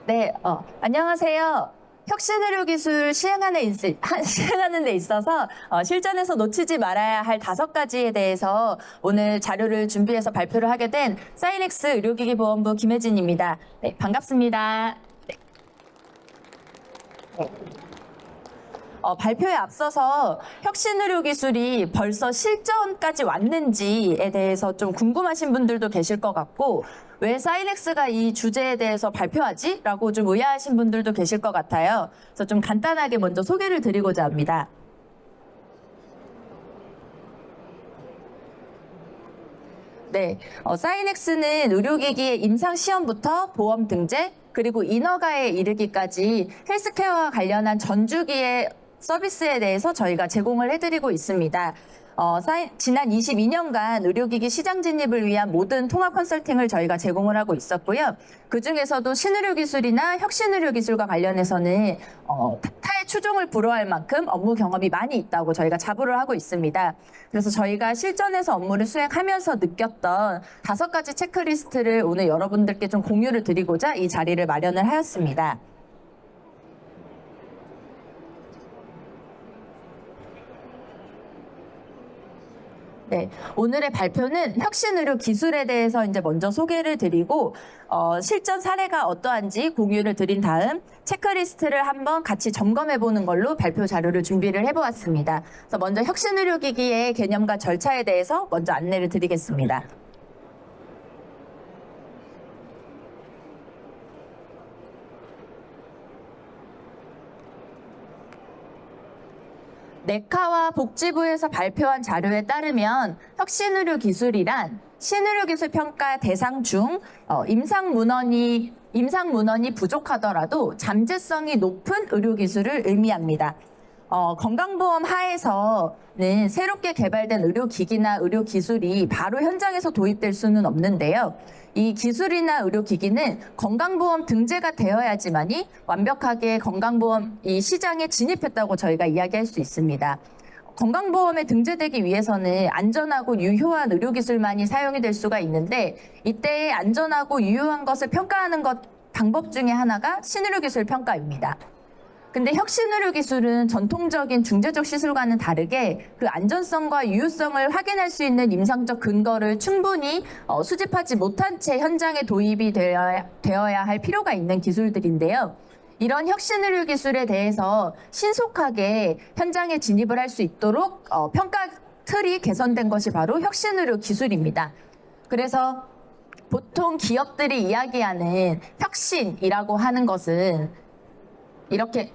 네, 안녕하세요. 혁신의료기술 시행하는 데 있어서 실전에서 놓치지 말아야 할 5가지에 대해서 오늘 자료를 준비해서 발표를 하게 된 사이넥스 의료기기보험부 김혜진입니다. 네, 반갑습니다. 네. 발표에 앞서서 혁신의료기술이 벌써 실전까지 왔는지에 대해서 좀 궁금하신 분들도 계실 것 같고, 왜 사이넥스가 이 주제에 대해서 발표하지? 라고 좀 의아하신 분들도 계실 것 같아요. 그래서 좀 간단하게 먼저 소개를 드리고자 합니다. 네, 사이넥스는 의료기기의 임상시험부터 보험 등재, 그리고 인허가에 이르기까지 헬스케어와 관련한 전주기의 서비스에 대해서 저희가 제공을 해드리고 있습니다. 지난 22년간 의료기기 시장 진입을 위한 모든 통합 컨설팅을 저희가 제공을 하고 있었고요. 그중에서도 신의료기술이나 혁신의료기술과 관련해서는 타의 추종을 불허할 만큼 업무 경험이 많이 있다고 저희가 자부를 하고 있습니다. 그래서 저희가 실전에서 업무를 수행하면서 느꼈던 5가지 체크리스트를 오늘 여러분들께 좀 공유를 드리고자 이 자리를 마련을 하였습니다. 네, 오늘의 발표는 혁신의료 기술에 대해서 이제 먼저 소개를 드리고 실전 사례가 어떠한지 공유를 드린 다음 체크리스트를 한번 같이 점검해 보는 걸로 발표 자료를 준비를 해보았습니다. 그래서 먼저 혁신의료기기의 개념과 절차에 대해서 먼저 안내를 드리겠습니다. 내카와 복지부에서 발표한 자료에 따르면 혁신의료 기술이란 신의료기술 평가 대상 중 임상 문헌이 부족하더라도 잠재성이 높은 의료기술을 의미합니다. 건강보험 하에서는 새롭게 개발된 의료기기나 의료기술이 바로 현장에서 도입될 수는 없는데요. 이 기술이나 의료기기는 건강보험 등재가 되어야지만이 완벽하게 건강보험 이 시장에 진입했다고 저희가 이야기할 수 있습니다. 건강보험에 등재되기 위해서는 안전하고 유효한 의료기술만이 사용이 될 수가 있는데, 이때의 안전하고 유효한 것을 평가하는 방법 중에 하나가 신의료기술 평가입니다. 근데 혁신의료기술은 전통적인 중재적 시술과는 다르게 그 안전성과 유효성을 확인할 수 있는 임상적 근거를 충분히 수집하지 못한 채 현장에 도입이 되어야 할 필요가 있는 기술들인데요. 이런 혁신의료기술에 대해서 신속하게 현장에 진입을 할 수 있도록 평가 틀이 개선된 것이 바로 혁신의료기술입니다. 그래서 보통 기업들이 이야기하는 혁신이라고 하는 것은 이렇게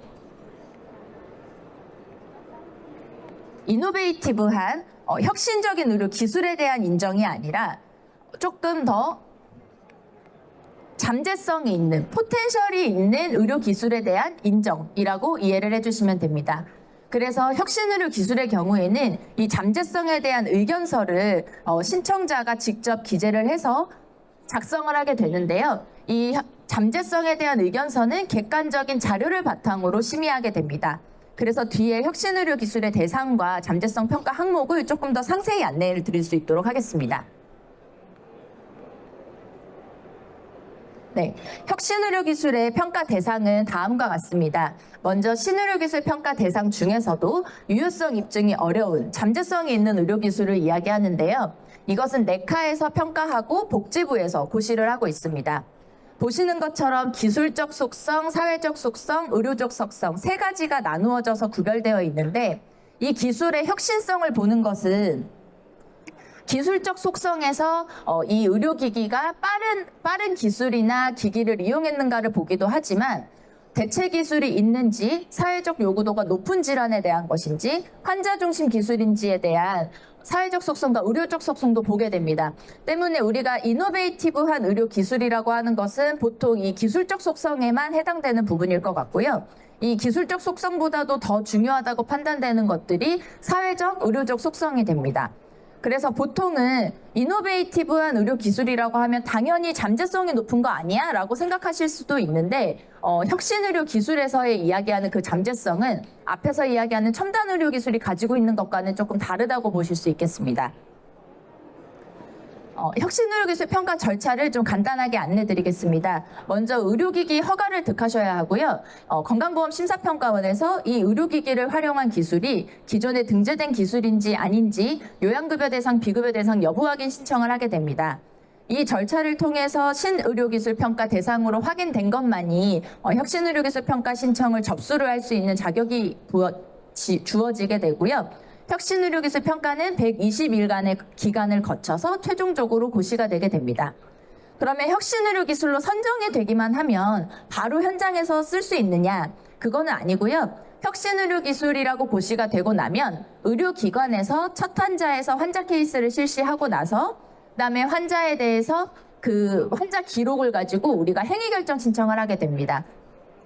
이노베이티브한 혁신적인 의료 기술에 대한 인정이 아니라 조금 더 잠재성이 있는, 포텐셜이 있는 의료 기술에 대한 인정이라고 이해를 해주시면 됩니다. 그래서 혁신의료 기술의 경우에는 이 잠재성에 대한 의견서를 신청자가 직접 기재를 해서 작성을 하게 되는데요. 이 잠재성에 대한 의견서는 객관적인 자료를 바탕으로 심의하게 됩니다. 그래서 뒤에 혁신의료 기술의 대상과 잠재성 평가 항목을 조금 더 상세히 안내를 드릴 수 있도록 하겠습니다. 네, 혁신의료 기술의 평가 대상은 다음과 같습니다. 먼저 신의료기술 평가 대상 중에서도 유효성 입증이 어려운 잠재성이 있는 의료기술을 이야기하는데요. 이것은 내카에서 평가하고 복지부에서 고시를 하고 있습니다. 보시는 것처럼 기술적 속성, 사회적 속성, 의료적 속성 3가지가 나누어져서 구별되어 있는데, 이 기술의 혁신성을 보는 것은 기술적 속성에서 이 의료기기가 빠른 기술이나 기기를 이용했는가를 보기도 하지만, 대체 기술이 있는지, 사회적 요구도가 높은 질환에 대한 것인지, 환자 중심 기술인지에 대한 사회적 속성과 의료적 속성도 보게 됩니다. 때문에 우리가 이노베이티브한 의료 기술이라고 하는 것은 보통 이 기술적 속성에만 해당되는 부분일 것 같고요. 이 기술적 속성보다도 더 중요하다고 판단되는 것들이 사회적, 의료적 속성이 됩니다. 그래서 보통은 이노베이티브한 의료 기술이라고 하면 당연히 잠재성이 높은 거 아니야? 라고 생각하실 수도 있는데, 혁신의료 기술에서의 이야기하는 그 잠재성은 앞에서 이야기하는 첨단 의료 기술이 가지고 있는 것과는 조금 다르다고 보실 수 있겠습니다. 혁신의료기술 평가 절차를 좀 간단하게 안내드리겠습니다. 먼저 의료기기 허가를 득하셔야 하고요. 건강보험심사평가원에서 이 의료기기를 활용한 기술이 기존에 등재된 기술인지 아닌지 요양급여 대상, 비급여 대상 여부 확인 신청을 하게 됩니다. 이 절차를 통해서 신의료기술 평가 대상으로 확인된 것만이 혁신의료기술 평가 신청을 접수를 할 수 있는 자격이 주어지게 되고요. 혁신의료기술 평가는 120일간의 기간을 거쳐서 최종적으로 고시가 되게 됩니다. 그러면 혁신의료기술로 선정이 되기만 하면 바로 현장에서 쓸 수 있느냐? 그거는 아니고요. 혁신의료기술이라고 고시가 되고 나면 의료기관에서 첫 환자에서 환자 케이스를 실시하고 나서 그다음에 환자에 대해서 그 환자 기록을 가지고 우리가 행위결정 신청을 하게 됩니다.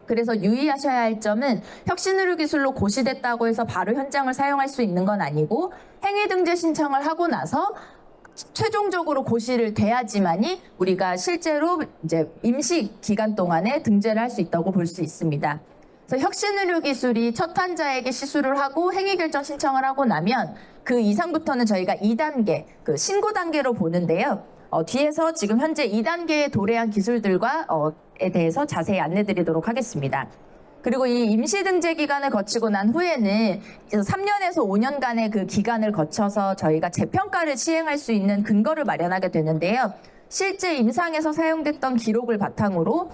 그래서 유의하셔야 할 점은 혁신의료기술로 고시됐다고 해서 바로 현장을 사용할 수 있는 건 아니고 행위등재 신청을 하고 나서 최종적으로 고시를 돼야지만이 우리가 실제로 이제 임시 기간 동안에 등재를 할 수 있다고 볼 수 있습니다. 그래서 혁신의료기술이 첫 환자에게 시술을 하고 행위결정 신청을 하고 나면 그 이상부터는 저희가 2단계, 그 신고 단계로 보는데요. 뒤에서 지금 현재 2단계에 도래한 기술들과 에 대해서 자세히 안내드리도록 하겠습니다. 그리고 이 임시등재 기간을 거치고 난 후에는 3년에서 5년간의 그 기간을 거쳐서 저희가 재평가를 시행할 수 있는 근거를 마련하게 되는데요. 실제 임상에서 사용됐던 기록을 바탕으로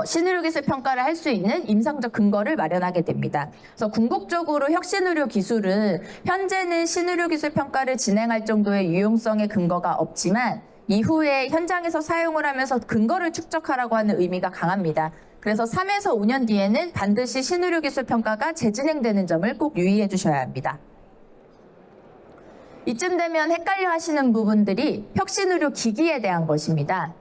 신의료기술 평가를 할 수 있는 임상적 근거를 마련하게 됩니다. 그래서 궁극적으로 혁신의료 기술은 현재는 신의료기술 평가를 진행할 정도의 유용성의 근거가 없지만 이후에 현장에서 사용을 하면서 근거를 축적하라고 하는 의미가 강합니다. 그래서 3에서 5년 뒤에는 반드시 신의료기술 평가가 재진행되는 점을 꼭 유의해 주셔야 합니다. 이쯤 되면 헷갈려 하시는 부분들이 혁신의료 기기에 대한 것입니다.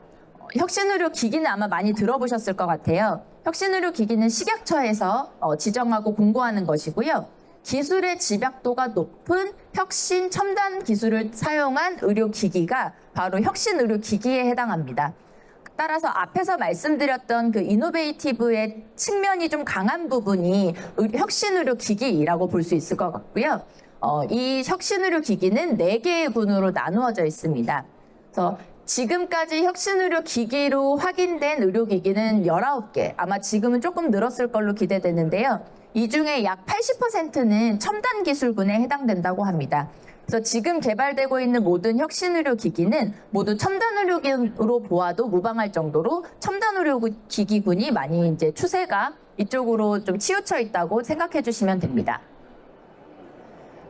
혁신의료 기기는 아마 많이 들어보셨을 것 같아요. 혁신의료 기기는 식약처에서 지정하고 공고하는 것이고요. 기술의 집약도가 높은 혁신 첨단 기술을 사용한 의료기기가 바로 혁신의료기기에 해당합니다. 따라서 앞에서 말씀드렸던 그 이노베이티브의 측면이 좀 강한 부분이 혁신의료기기라고 볼 수 있을 것 같고요. 이 혁신의료기기는 4개의 군으로 나누어져 있습니다. 그래서 지금까지 혁신의료기기로 확인된 의료기기는 19개, 아마 지금은 조금 늘었을 걸로 기대되는데요. 이 중에 약 80%는 첨단 기술군에 해당된다고 합니다. 그래서 지금 개발되고 있는 모든 혁신의료기기는 모두 첨단 의료기기로 보아도 무방할 정도로 첨단 의료기기군이 많이 이제 추세가 이쪽으로 좀 치우쳐 있다고 생각해 주시면 됩니다.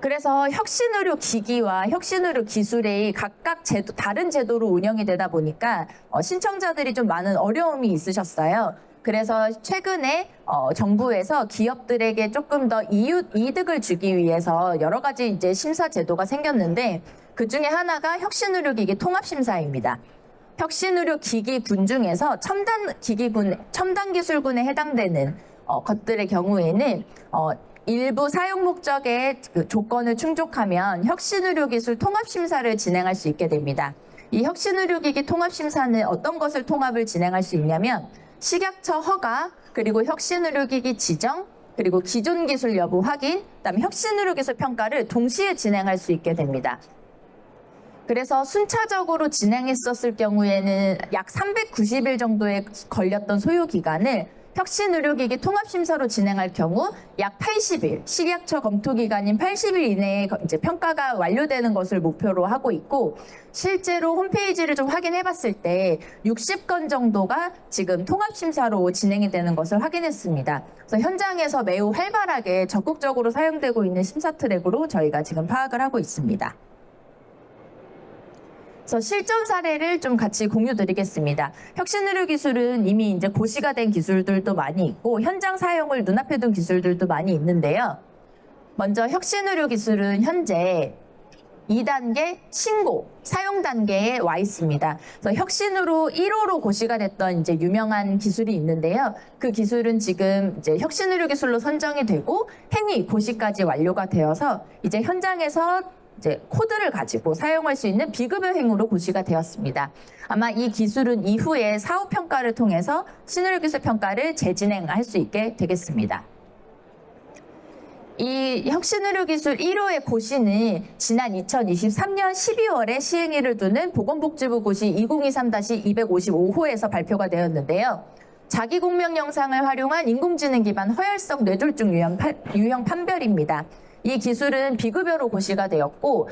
그래서 혁신의료 기기와 혁신의료 기술이 각각 다른 제도로 운영이 되다 보니까 신청자들이 좀 많은 어려움이 있으셨어요. 그래서 최근에 정부에서 기업들에게 조금 더 이득을 주기 위해서 여러 가지 이제 심사 제도가 생겼는데 그 중에 하나가 혁신의료기기 통합심사입니다. 혁신의료기기군 중에서 첨단 기술군에 해당되는 것들의 경우에는 일부 사용 목적의 그 조건을 충족하면 혁신의료기술 통합심사를 진행할 수 있게 됩니다. 이 혁신의료기기 통합심사는 어떤 것을 통합을 진행할 수 있냐면 식약처 허가, 그리고 혁신의료기기 지정, 그리고 기존 기술 여부 확인, 그다음에 혁신의료기술 평가를 동시에 진행할 수 있게 됩니다. 그래서 순차적으로 진행했었을 경우에는 약 390일 정도에 걸렸던 소요 기간을 혁신의료기기 통합심사로 진행할 경우 약 80일, 식약처 검토 기간인 80일 이내에 이제 평가가 완료되는 것을 목표로 하고 있고, 실제로 홈페이지를 좀 확인해 봤을 때 60건 정도가 지금 통합심사로 진행이 되는 것을 확인했습니다. 그래서 현장에서 매우 활발하게 적극적으로 사용되고 있는 심사 트랙으로 저희가 지금 파악을 하고 있습니다. 그래서 실전 사례를 좀 같이 공유드리겠습니다. 혁신의료 기술은 이미 이제 고시가 된 기술들도 많이 있고 현장 사용을 눈앞에 둔 기술들도 많이 있는데요. 먼저 혁신의료 기술은 현재 2단계 신고 사용 단계에 와 있습니다. 그래서 혁신으로 1호로 고시가 됐던 이제 유명한 기술이 있는데요. 그 기술은 지금 이제 혁신의료 기술로 선정이 되고 행위 고시까지 완료가 되어서 이제 현장에서 이제 코드를 가지고 사용할 수 있는 비급여 행위로 고시가 되었습니다. 아마 이 기술은 이후에 사후 평가를 통해서 신의료 기술 평가를 재진행할 수 있게 되겠습니다. 이 혁신의료기술 1호의 고시는 지난 2023년 12월에 시행일을 두는 보건복지부 고시 2023-255호에서 발표가 되었는데요. 자기공명 영상을 활용한 인공지능 기반 허혈성 뇌졸중 유형 판별입니다. 이 기술은 비급여로 고시가 되었고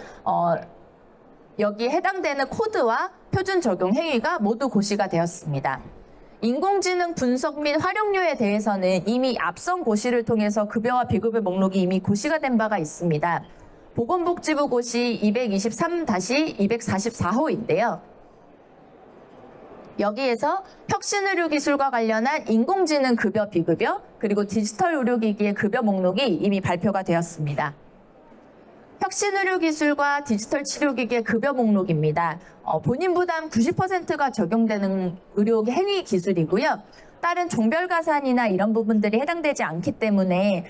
여기에 해당되는 코드와 표준 적용 행위가 모두 고시가 되었습니다. 인공지능 분석 및 활용료에 대해서는 이미 앞선 고시를 통해서 급여와 비급여 목록이 이미 고시가 된 바가 있습니다. 보건복지부 고시 223-244호인데요. 여기에서 혁신의료기술과 관련한 인공지능 급여, 비급여, 그리고 디지털 의료기기의 급여 목록이 이미 발표가 되었습니다. 혁신의료기술과 디지털 치료기기의 급여 목록입니다. 본인 부담 90%가 적용되는 의료 행위 기술이고요. 다른 종별가산이나 이런 부분들이 해당되지 않기 때문에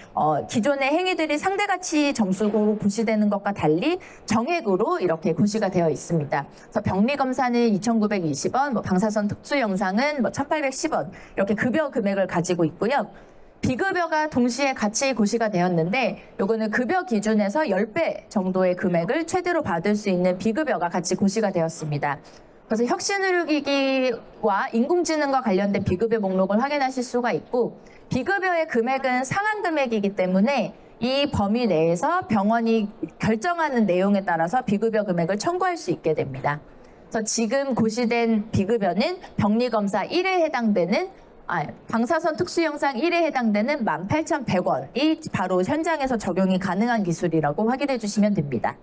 기존의 행위들이 상대가치 점수로 고시되는 것과 달리 정액으로 이렇게 고시가 되어 있습니다. 그래서 병리검사는 2,920원, 방사선 특수영상은 1,810원 이렇게 급여 금액을 가지고 있고요. 비급여가 동시에 같이 고시가 되었는데 요거는 급여 기준에서 10배 정도의 금액을 최대로 받을 수 있는 비급여가 같이 고시가 되었습니다. 그래서 혁신의료기기와 인공지능과 관련된 비급여 목록을 확인하실 수가 있고 비급여의 금액은 상한 금액이기 때문에 이 범위 내에서 병원이 결정하는 내용에 따라서 비급여 금액을 청구할 수 있게 됩니다. 그래서 지금 고시된 비급여는 병리검사 1에 해당되는 방사선 특수영상 1에 해당되는 18,100원이 바로 현장에서 적용이 가능한 기술이라고 확인해 주시면 됩니다.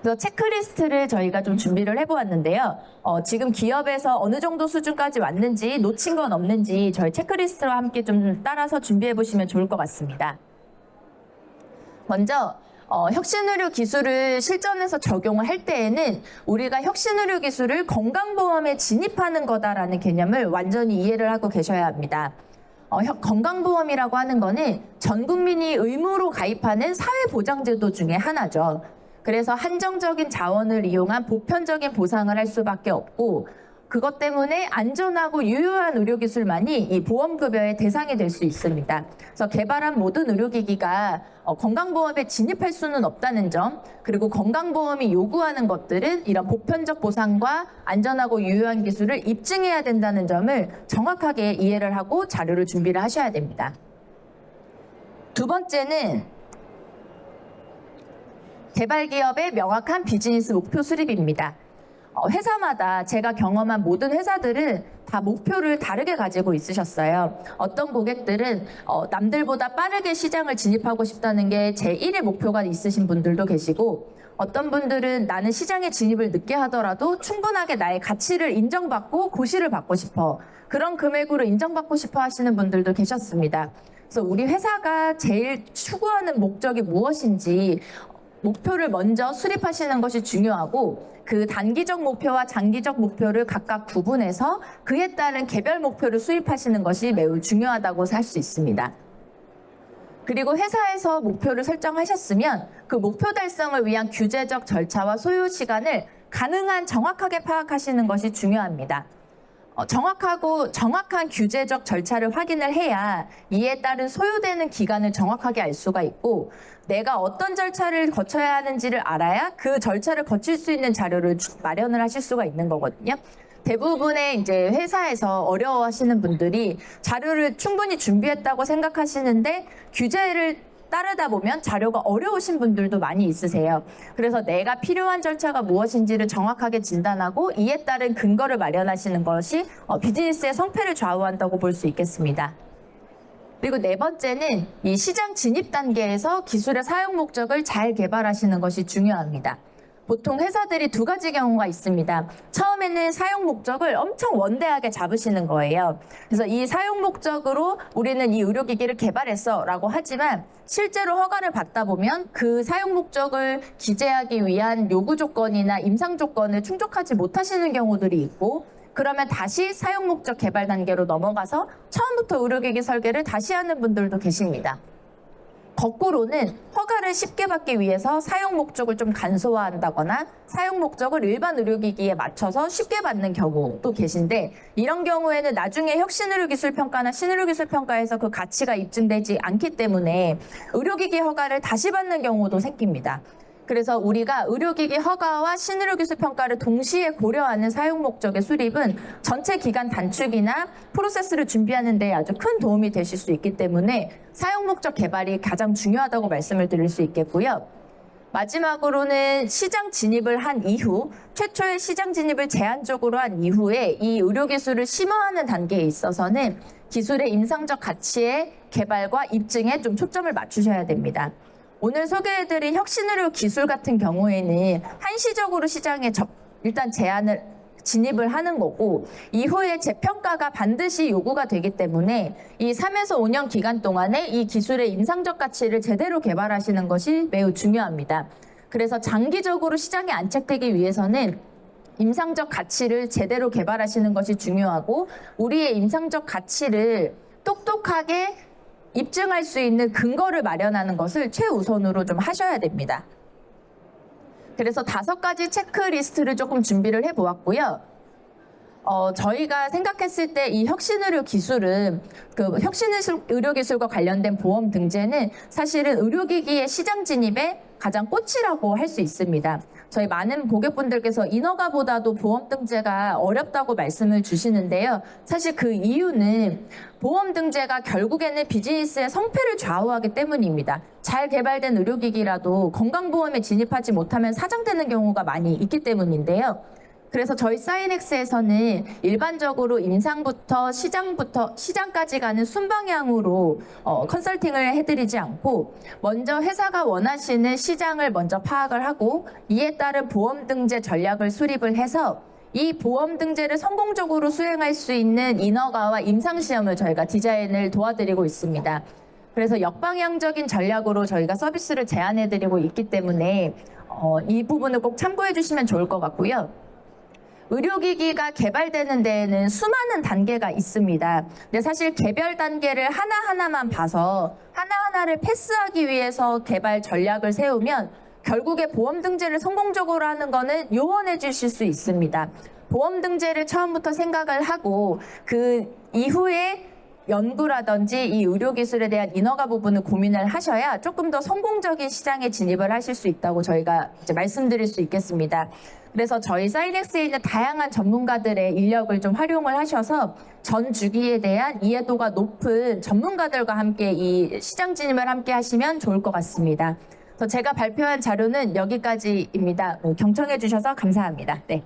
그래서 체크리스트를 저희가 좀 준비를 해보았는데요. 지금 기업에서 어느 정도 수준까지 왔는지 놓친 건 없는지 저희 체크리스트와 함께 좀 따라서 준비해 보시면 좋을 것 같습니다. 먼저 혁신의료 기술을 실전에서 적용을 할 때에는 우리가 혁신의료 기술을 건강보험에 진입하는 거다라는 개념을 완전히 이해를 하고 계셔야 합니다. 건강보험이라고 하는 거는 전 국민이 의무로 가입하는 사회보장제도 중에 하나죠. 그래서 한정적인 자원을 이용한 보편적인 보상을 할 수밖에 없고 그것 때문에 안전하고 유효한 의료기술만이 이 보험급여의 대상이 될 수 있습니다. 그래서 개발한 모든 의료기기가 건강보험에 진입할 수는 없다는 점, 그리고 건강보험이 요구하는 것들은 이런 보편적 보상과 안전하고 유효한 기술을 입증해야 된다는 점을 정확하게 이해를 하고 자료를 준비를 하셔야 됩니다. 두 번째는 개발기업의 명확한 비즈니스 목표 수립입니다. 회사마다 제가 경험한 모든 회사들은 다 목표를 다르게 가지고 있으셨어요. 어떤 고객들은 남들보다 빠르게 시장을 진입하고 싶다는 게 제1의 목표가 있으신 분들도 계시고 어떤 분들은 나는 시장에 진입을 늦게 하더라도 충분하게 나의 가치를 인정받고 고시를 받고 싶어. 그런 금액으로 인정받고 싶어 하시는 분들도 계셨습니다. 그래서 우리 회사가 제일 추구하는 목적이 무엇인지 목표를 먼저 수립하시는 것이 중요하고 그 단기적 목표와 장기적 목표를 각각 구분해서 그에 따른 개별 목표를 수립하시는 것이 매우 중요하다고 할 수 있습니다. 그리고 회사에서 목표를 설정하셨으면 그 목표 달성을 위한 규제적 절차와 소요 시간을 가능한 정확하게 파악하시는 것이 중요합니다. 정확한 규제적 절차를 확인을 해야 이에 따른 소요되는 기간을 정확하게 알 수가 있고 내가 어떤 절차를 거쳐야 하는지를 알아야 그 절차를 거칠 수 있는 자료를 마련을 하실 수가 있는 거거든요. 대부분의 이제 회사에서 어려워하시는 분들이 자료를 충분히 준비했다고 생각하시는데 규제를 따르다 보면 자료가 어려우신 분들도 많이 있으세요. 그래서 내가 필요한 절차가 무엇인지를 정확하게 진단하고 이에 따른 근거를 마련하시는 것이 비즈니스의 성패를 좌우한다고 볼 수 있겠습니다. 그리고 네 번째는 이 시장 진입 단계에서 기술의 사용 목적을 잘 개발하시는 것이 중요합니다. 보통 회사들이 두 가지 경우가 있습니다. 처음에는 사용 목적을 엄청 원대하게 잡으시는 거예요. 그래서 이 사용 목적으로 우리는 이 의료기기를 개발했어 라고 하지만 실제로 허가를 받다 보면 그 사용 목적을 기재하기 위한 요구 조건이나 임상 조건을 충족하지 못하시는 경우들이 있고 그러면 다시 사용 목적 개발 단계로 넘어가서 처음부터 의료기기 설계를 다시 하는 분들도 계십니다. 거꾸로는 허가를 쉽게 받기 위해서 사용 목적을 좀 간소화한다거나 사용 목적을 일반 의료기기에 맞춰서 쉽게 받는 경우도 계신데, 이런 경우에는 나중에 혁신의료기술평가나 신의료기술평가에서 그 가치가 입증되지 않기 때문에 의료기기 허가를 다시 받는 경우도 생깁니다. 그래서 우리가 의료기기 허가와 신의료기술 평가를 동시에 고려하는 사용 목적의 수립은 전체 기간 단축이나 프로세스를 준비하는 데 아주 큰 도움이 되실 수 있기 때문에 사용 목적 개발이 가장 중요하다고 말씀을 드릴 수 있겠고요. 마지막으로는 시장 진입을 한 이후, 최초의 시장 진입을 제한적으로 한 이후에 이 의료기술을 심화하는 단계에 있어서는 기술의 임상적 가치의 개발과 입증에 좀 초점을 맞추셔야 됩니다. 오늘 소개해드린 혁신의료 기술 같은 경우에는 한시적으로 시장에 일단 제한을 진입을 하는 거고, 이후에 재평가가 반드시 요구가 되기 때문에 이 3에서 5년 기간 동안에 이 기술의 임상적 가치를 제대로 개발하시는 것이 매우 중요합니다. 그래서 장기적으로 시장에 안착되기 위해서는 임상적 가치를 제대로 개발하시는 것이 중요하고, 우리의 임상적 가치를 똑똑하게 입증할 수 있는 근거를 마련하는 것을 최우선으로 좀 하셔야 됩니다. 그래서 5가지 체크리스트를 조금 준비를 해보았고요. 저희가 생각했을 때 이 혁신의료 기술은 그 혁신의료기술과 관련된 보험 등재는 사실은 의료기기의 시장 진입의 가장 꽃이라고 할 수 있습니다. 저희 많은 고객분들께서 인허가보다도 보험 등재가 어렵다고 말씀을 주시는데요. 사실 그 이유는 보험 등재가 결국에는 비즈니스의 성패를 좌우하기 때문입니다. 잘 개발된 의료기기라도 건강보험에 진입하지 못하면 사장되는 경우가 많이 있기 때문인데요. 그래서 저희 사인엑스에서는 일반적으로 임상부터 시장까지 가는 순방향으로 컨설팅을 해드리지 않고, 먼저 회사가 원하시는 시장을 먼저 파악을 하고 이에 따른 보험 등재 전략을 수립을 해서 이 보험 등재를 성공적으로 수행할 수 있는 인허가와 임상시험을 저희가 디자인을 도와드리고 있습니다. 그래서 역방향적인 전략으로 저희가 서비스를 제안해드리고 있기 때문에 이 부분을 꼭 참고해 주시면 좋을 것 같고요. 의료기기가 개발되는 데에는 수많은 단계가 있습니다. 근데 사실 개별 단계를 하나하나만 봐서 하나하나를 패스하기 위해서 개발 전략을 세우면 결국에 보험 등재를 성공적으로 하는 거는 요원해 주실 수 있습니다. 보험 등재를 처음부터 생각을 하고 그 이후에 연구라든지 이 의료기술에 대한 인허가 부분을 고민을 하셔야 조금 더 성공적인 시장에 진입을 하실 수 있다고 저희가 이제 말씀드릴 수 있겠습니다. 그래서 저희 사인엑스에 있는 다양한 전문가들의 인력을 좀 활용을 하셔서 전 주기에 대한 이해도가 높은 전문가들과 함께 이 시장 진입을 함께 하시면 좋을 것 같습니다. 그래서 제가 발표한 자료는 여기까지입니다. 경청해 주셔서 감사합니다. 네.